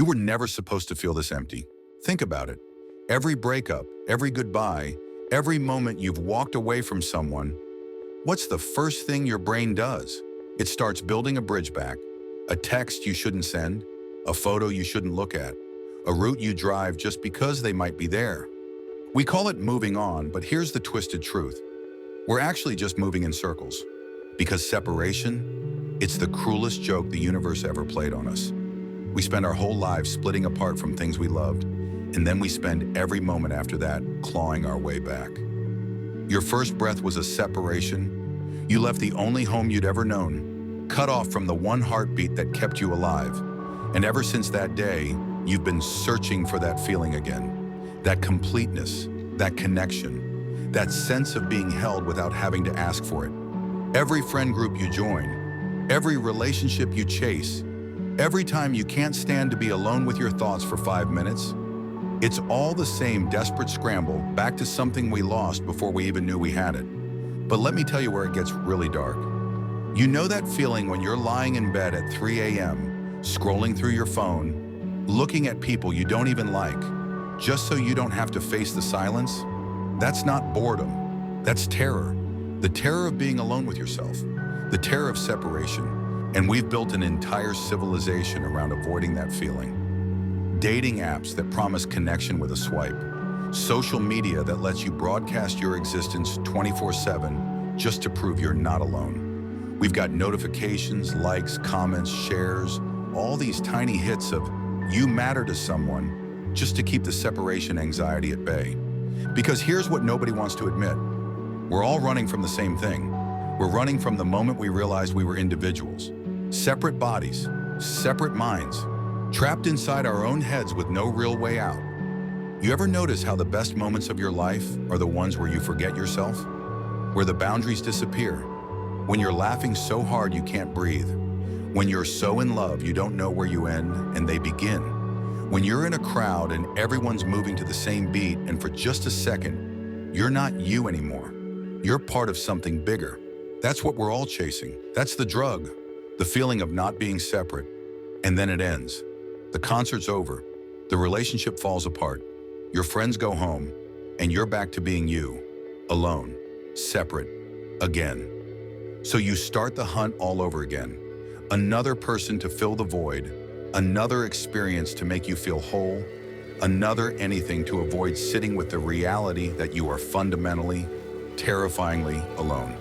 You were never supposed to feel this empty. Think about it. Every breakup, every goodbye, every moment you've walked away from someone, what's the first thing your brain does? It starts building a bridge back. A text you shouldn't send, a photo you shouldn't look at, a route you drive just because they might be there. We call it moving on, but here's the twisted truth. We're actually just moving in circles. Because separation, it's the cruelest joke the universe ever played on us. We spend our whole lives splitting apart from things we loved, and then we spend every moment after that clawing our way back. Your first breath was a separation. You left the only home you'd ever known, cut off from the one heartbeat that kept you alive. And ever since that day, you've been searching for that feeling again. That completeness, that connection, that sense of being held without having to ask for it. Every friend group you join, every relationship you chase, every time you can't stand to be alone with your thoughts for 5 minutes, it's all the same desperate scramble back to something we lost before we even knew we had it. But let me tell you where it gets really dark. You know that feeling when you're lying in bed at 3 a.m., scrolling through your phone, looking at people you don't even like, just so you don't have to face the silence? That's not boredom, that's terror. The terror of being alone with yourself, the terror of separation. And we've built an entire civilization around avoiding that feeling. Dating apps that promise connection with a swipe. Social media that lets you broadcast your existence 24/7 just to prove you're not alone. We've got notifications, likes, comments, shares, all these tiny hits of you matter to someone just to keep the separation anxiety at bay. Because here's what nobody wants to admit. We're all running from the same thing. We're running from the moment we realized we were individuals. Separate bodies, separate minds, trapped inside our own heads with no real way out. You ever notice how the best moments of your life are the ones where you forget yourself? Where the boundaries disappear? When you're laughing so hard you can't breathe? When you're so in love you don't know where you end and they begin? When you're in a crowd and everyone's moving to the same beat and for just a second, you're not you anymore. You're part of something bigger. That's what we're all chasing. That's the drug. The feeling of not being separate. And then it ends. The concert's over. The relationship falls apart. Your friends go home. And you're back to being you. Alone. Separate. Again. So you start the hunt all over again. Another person to fill the void. Another experience to make you feel whole. Another anything to avoid sitting with the reality that you are fundamentally, terrifyingly alone.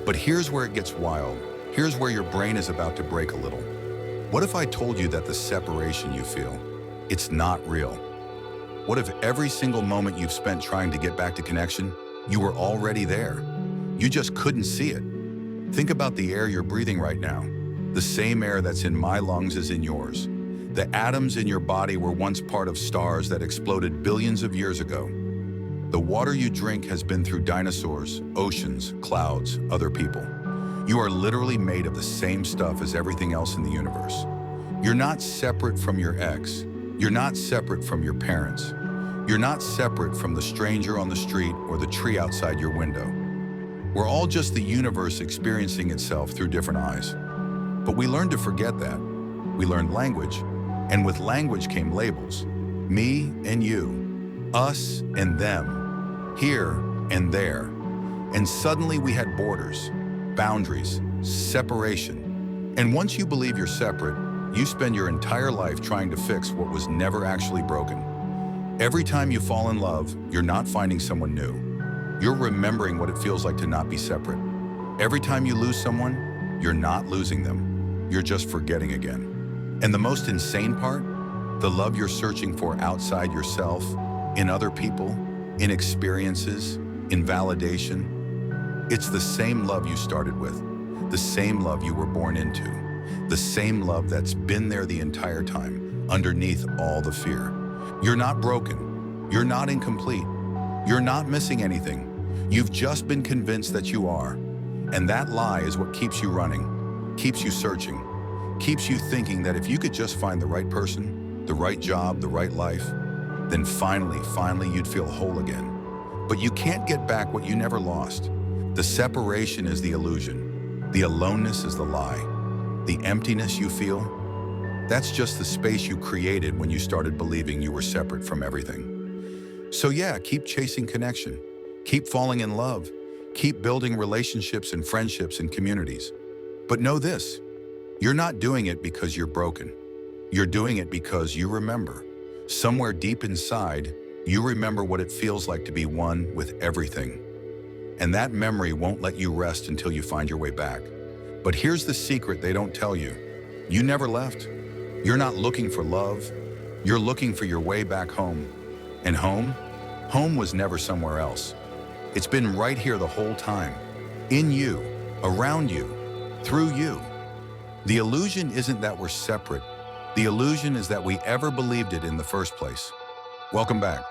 But here's where it gets wild. Here's where your brain is about to break a little. What if I told you that the separation you feel, it's not real? What if every single moment you've spent trying to get back to connection, you were already there? You just couldn't see it. Think about the air you're breathing right now. The same air that's in my lungs is in yours. The atoms in your body were once part of stars that exploded billions of years ago. The water you drink has been through dinosaurs, oceans, clouds, other people. You are literally made of the same stuff as everything else in the universe. You're not separate from your ex. You're not separate from your parents. You're not separate from the stranger on the street or the tree outside your window. We're all just the universe experiencing itself through different eyes. But we learned to forget that. We learned language, and with language came labels. Me and you, us and them, here and there. And suddenly we had borders, boundaries, separation. And once you believe you're separate, you spend your entire life trying to fix what was never actually broken. Every time you fall in love, you're not finding someone new. You're remembering what it feels like to not be separate. Every time you lose someone, you're not losing them. You're just forgetting again. And the most insane part? The love you're searching for outside yourself, in other people, in experiences, in validation. It's the same love you started with, the same love you were born into, the same love that's been there the entire time, underneath all the fear. You're not broken. You're not incomplete. You're not missing anything. You've just been convinced that you are. And that lie is what keeps you running, keeps you searching, keeps you thinking that if you could just find the right person, the right job, the right life, then finally you'd feel whole again. But you can't get back what you never lost. The separation is the illusion. The aloneness is the lie. The emptiness you feel, That's just the space you created when you started believing you were separate from everything. So yeah, keep chasing connection. Keep falling in love. Keep building relationships and friendships and communities. But know this, you're not doing it because you're broken. You're doing it because you remember. Somewhere deep inside, you remember what it feels like to be one with everything. And that memory won't let you rest until you find your way back. But here's the secret they don't tell you. You never left. You're not looking for love. You're looking for your way back home. And home? Home was never somewhere else. It's been right here the whole time. In you, around you, through you. The illusion isn't that we're separate. The illusion is that we ever believed it in the first place. Welcome back.